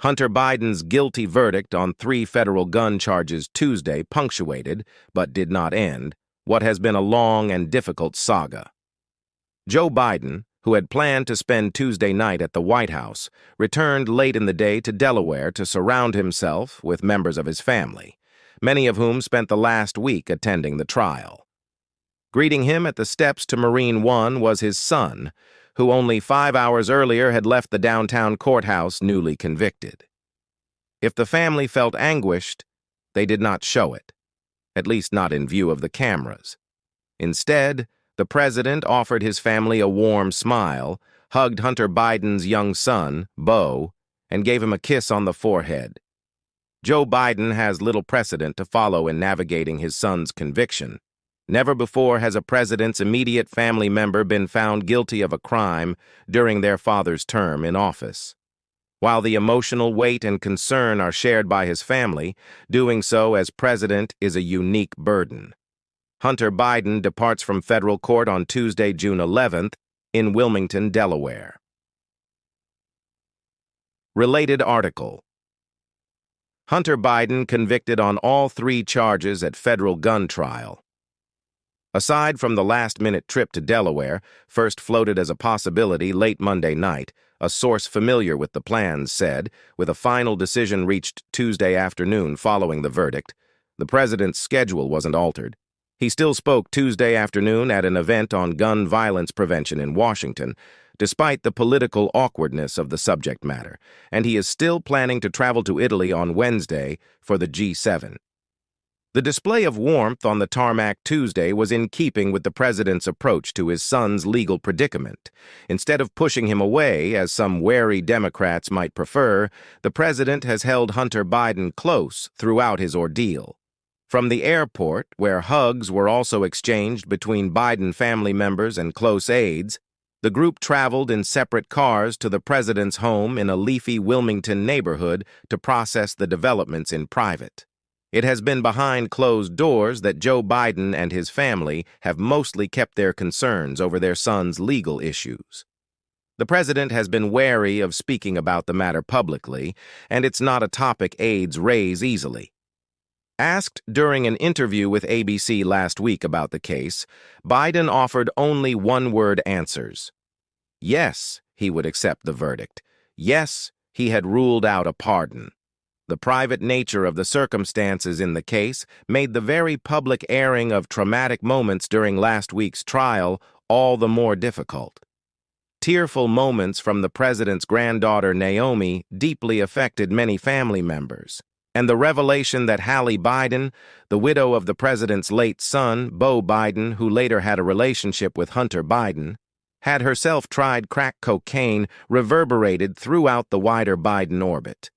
Hunter Biden's guilty verdict on 3 federal gun charges Tuesday punctuated, but did not end, what has been a long and difficult saga. Joe Biden, who had planned to spend Tuesday night at the White House, returned late in the day to Delaware to surround himself with members of his family, many of whom spent the last week attending the trial. Greeting him at the steps to Marine One was his son, who only 5 hours earlier had left the downtown courthouse newly convicted. If the family felt anguished, they did not show it, at least not in view of the cameras. Instead, the president offered his family a warm smile, hugged Hunter Biden's young son, Beau, and gave him a kiss on the forehead. Joe Biden has little precedent to follow in navigating his son's conviction. Never before has a president's immediate family member been found guilty of a crime during their father's term in office. While the emotional weight and concern are shared by his family, doing so as president is a unique burden. Hunter Biden departs from federal court on Tuesday, June 11th, in Wilmington, Delaware. Related article. Hunter Biden convicted on all 3 charges at federal gun trial. Aside from the last-minute trip to Delaware, first floated as a possibility late Monday night, a source familiar with the plans said, with a final decision reached Tuesday afternoon following the verdict, the president's schedule wasn't altered. He still spoke Tuesday afternoon at an event on gun violence prevention in Washington, despite the political awkwardness of the subject matter, and he is still planning to travel to Italy on Wednesday for the G7. The display of warmth on the tarmac Tuesday was in keeping with the president's approach to his son's legal predicament. Instead of pushing him away, as some wary Democrats might prefer, the president has held Hunter Biden close throughout his ordeal. From the airport, where hugs were also exchanged between Biden family members and close aides, the group traveled in separate cars to the president's home in a leafy Wilmington neighborhood to process the developments in private. It has been behind closed doors that Joe Biden and his family have mostly kept their concerns over their son's legal issues. The president has been wary of speaking about the matter publicly, and it's not a topic aides raise easily. Asked during an interview with ABC last week about the case, Biden offered only one-word answers. Yes, he would accept the verdict. Yes, he had ruled out a pardon. The private nature of the circumstances in the case made the very public airing of traumatic moments during last week's trial all the more difficult. Tearful moments from the president's granddaughter Naomi deeply affected many family members, and the revelation that Hallie Biden, the widow of the president's late son, Beau Biden, who later had a relationship with Hunter Biden, had herself tried crack cocaine reverberated throughout the wider Biden orbit.